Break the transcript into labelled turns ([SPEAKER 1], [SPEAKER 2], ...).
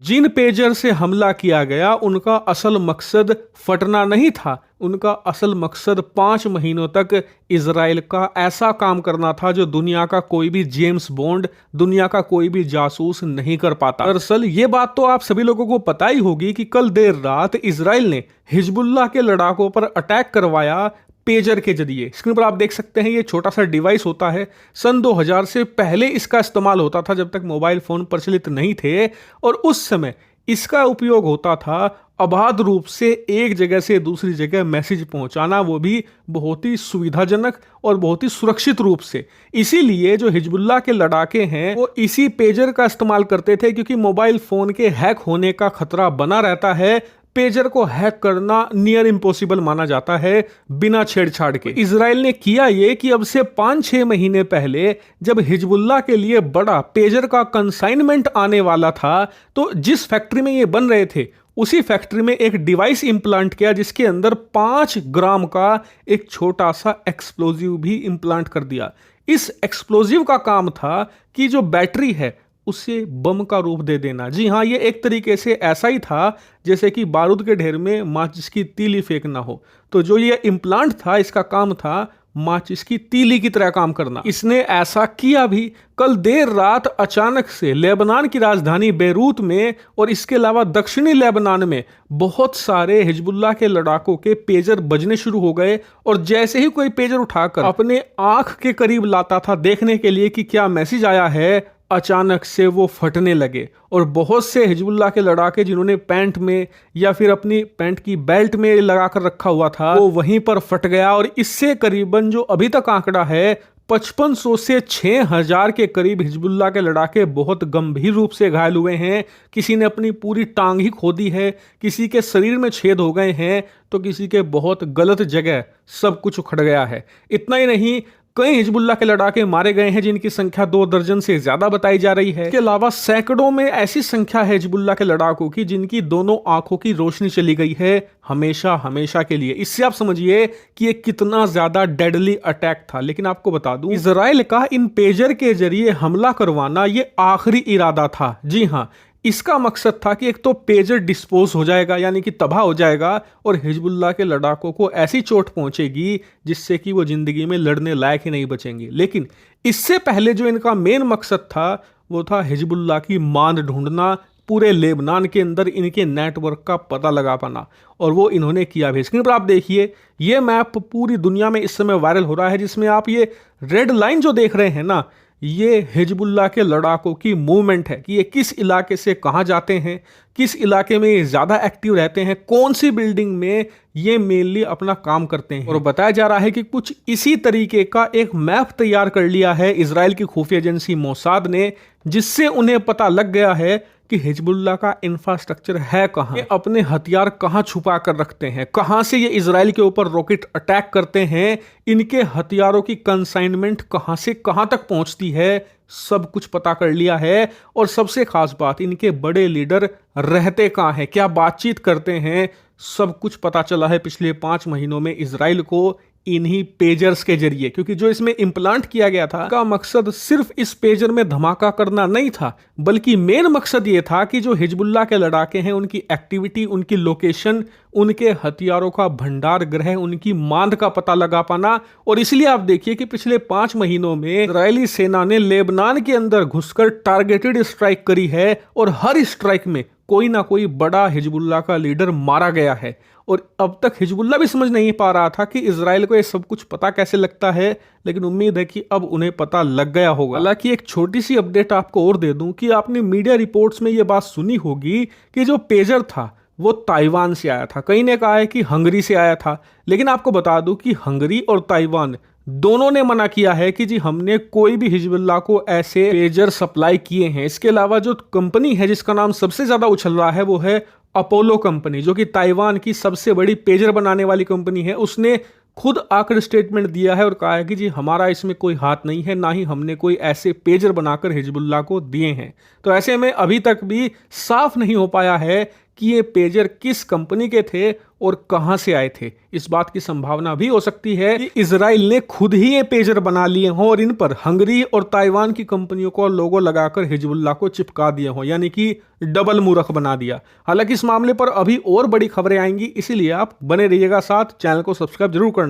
[SPEAKER 1] जिन pager से हमला किया गया उनका असल मकसद फटना नहीं था। उनका असल मकसद 5 महीनों तक इजराइल का ऐसा काम करना था जो दुनिया का कोई भी जेम्स बॉन्ड, दुनिया का कोई भी जासूस नहीं कर पाता। दरअसल ये बात तो आप सभी लोगों को पता ही होगी कि कल देर रात इजराइल ने हिजबुल्लाह के लड़ाकों पर अटैक करवाया पेजर के जरिए। स्क्रीन पर आप देख सकते हैं ये छोटा सा डिवाइस होता है। सन 2000 से पहले इसका इस्तेमाल होता था, जब तक मोबाइल फोन प्रचलित नहीं थे, और उस समय इसका उपयोग होता था अबाध रूप से एक जगह से दूसरी जगह मैसेज पहुंचाना, वो भी बहुत ही सुविधाजनक और बहुत ही सुरक्षित रूप से। इसीलिए जो हिजबुल्लाह के लड़ाके हैं वो इसी पेजर का इस्तेमाल करते थे, क्योंकि मोबाइल फोन के हैक होने का खतरा बना रहता है। पेजर को हैक करना नियर इम्पॉसिबल माना जाता है बिना छेड़छाड़ के। इजराइल ने किया ये कि अब से 5-6 महीने पहले जब हिजबुल्लाह के लिए बड़ा पेजर का कंसाइनमेंट आने वाला था, तो जिस फैक्ट्री में ये बन रहे थे उसी फैक्ट्री में एक डिवाइस इम्प्लांट किया, जिसके अंदर 5 ग्राम का एक छोटा सा एक्सप्लोजिव भी इम्प्लांट कर दिया। इस एक्सप्लोजिव का काम था कि जो बैटरी है उसे बम का रूप दे देना। जी हाँ, ये एक तरीके से ऐसा ही था जैसे कि बारूद के ढेर में माचिस की तीली फेंकना हो। तो जो ये इम्प्लांट था, इसका काम था माचिस की तीली की तरह काम करना। इसने ऐसा किया भी। कल देर रात अचानक से लेबनान की राजधानी बेरूत में और इसके अलावा दक्षिणी लेबनान में बहुत सारे हिजबुल्लाह के लड़ाकों के पेजर बजने शुरू हो गए, और जैसे ही कोई पेजर उठाकर अपने आंख के करीब लाता था देखने के लिए कि क्या मैसेज आया है, अचानक से वो फटने लगे। और बहुत से हिजबुल्लाह के लड़ाके जिन्होंने पैंट में या फिर अपनी पैंट की बेल्ट में लगा कर रखा हुआ था, वो वहीं पर फट गया। और इससे करीबन जो अभी तक आंकड़ा है 5500 से 6000 के करीब हिजबुल्लाह के लड़ाके बहुत गंभीर रूप से घायल हुए हैं। किसी ने अपनी पूरी टांग ही खो दी है, किसी के शरीर में छेद हो गए हैं, तो किसी के बहुत गलत जगह सब कुछ उखड़ गया है। इतना ही नहीं, कई हिजबुल्लाह के लड़ाके मारे गए हैं जिनकी संख्या 2 दर्जन से ज्यादा बताई जा रही है। इसके अलावा सैकड़ों में ऐसी संख्या है हिजबुल्लाह के लड़ाकों की जिनकी दोनों आंखों की रोशनी चली गई है हमेशा हमेशा के लिए। इससे आप समझिए कि ये कितना ज्यादा डेडली अटैक था। लेकिन आपको बता दूं, इजराइल का इन पेजर के जरिए हमला करवाना ये आखिरी इरादा था। जी हाँ, इसका मकसद था कि एक तो पेजर डिस्पोज हो जाएगा, यानी कि तबाह हो जाएगा, और हिजबुल्लाह के लड़ाकों को ऐसी चोट पहुंचेगी जिससे कि वो जिंदगी में लड़ने लायक ही नहीं बचेंगे। लेकिन इससे पहले जो इनका मेन मकसद था वो था हिजबुल्लाह की मांद ढूंढना, पूरे लेबनान के अंदर इनके नेटवर्क का पता लगा पाना, और वो इन्होंने किया भी। स्क्रीन पर आप देखिए ये मैप पूरी दुनिया में इस समय वायरल हो रहा है, जिसमें आप ये रेड लाइन जो देख रहे हैं ना, ये हिजबुल्लाह के लड़ाकों की मूवमेंट है कि ये किस इलाके से कहां जाते हैं, किस इलाके में ये ज्यादा एक्टिव रहते हैं, कौन सी बिल्डिंग में ये मेनली अपना काम करते हैं। और बताया जा रहा है कि कुछ इसी तरीके का एक मैप तैयार कर लिया है इजराइल की खुफिया एजेंसी मोसाद ने, जिससे उन्हें पता लग गया है कि हिजबुल्लाह का इंफ्रास्ट्रक्चर है कहां, ये अपने हथियार कहां छुपा कर रखते हैं, कहां से ये इजराइल के ऊपर रॉकेट अटैक करते हैं, इनके हथियारों की कंसाइनमेंट कहां से कहां तक पहुंचती है, सब कुछ पता कर लिया है। और सबसे खास बात, इनके बड़े लीडर रहते कहां हैं, क्या बातचीत करते हैं, सब कुछ पता चला है पिछले 5 महीनों में इजराइल को इन्हीं पेजर्स के जरिए। क्योंकि जो इसमें इम्प्लांट किया गया था का मकसद सिर्फ इस पेजर में धमाका करना नहीं था, बल्कि मेन मकसद ये था कि जो हिजबुल्लाह के लड़ाके हैं उनकी एक्टिविटी, उनकी लोकेशन, उनके हथियारों का भंडार गृह, उनकी मांद का पता लगा पाना। और इसलिए आप देखिए कि पिछले 5 महीनों में इजरायली सेना ने लेबनान के अंदर घुसकर टारगेटेड स्ट्राइक करी है, और हर स्ट्राइक में कोई ना कोई बड़ा हिजबुल्लाह का लीडर मारा गया है। और अब तक हिजबुल्लाह भी समझ नहीं पा रहा था कि इजराइल को ये सब कुछ पता कैसे लगता है, लेकिन उम्मीद है कि अब उन्हें पता लग गया होगा। हालांकि एक छोटी सी अपडेट आपको और दे दूं कि आपने मीडिया रिपोर्ट्स में ये बात सुनी होगी कि जो पेजर था वो ताइवान से आया था, कई ने कहा है कि हंगरी से आया था। लेकिन आपको बता दूं कि हंगरी और ताइवान दोनों ने मना किया है कि जी हमने कोई भी हिजबुल्लाह को ऐसे पेजर सप्लाई किए हैं। इसके अलावा जो कंपनी है जिसका नाम सबसे ज्यादा उछल रहा है वो है अपोलो कंपनी, जो कि ताइवान की सबसे बड़ी पेजर बनाने वाली कंपनी है। उसने खुद आकर स्टेटमेंट दिया है और कहा है कि जी हमारा इसमें कोई हाथ नहीं है, ना ही हमने कोई ऐसे पेजर बनाकर हिजबुल्लाह को दिए हैं। तो ऐसे में अभी तक भी साफ नहीं हो पाया है कि ये पेजर किस कंपनी के थे और कहां से आए थे। इस बात की संभावना भी हो सकती है कि इजराइल ने खुद ही ये पेजर बना लिए हों और इन पर हंगरी और ताइवान की कंपनियों को लोगो लगाकर हिजबुल्लाह को चिपका दिए हों, यानी कि डबल मूरख बना दिया। हालांकि इस मामले पर अभी और बड़ी खबरें आएंगी, इसीलिए आप बने रहिएगा साथ, चैनल को सब्सक्राइब जरूर करना।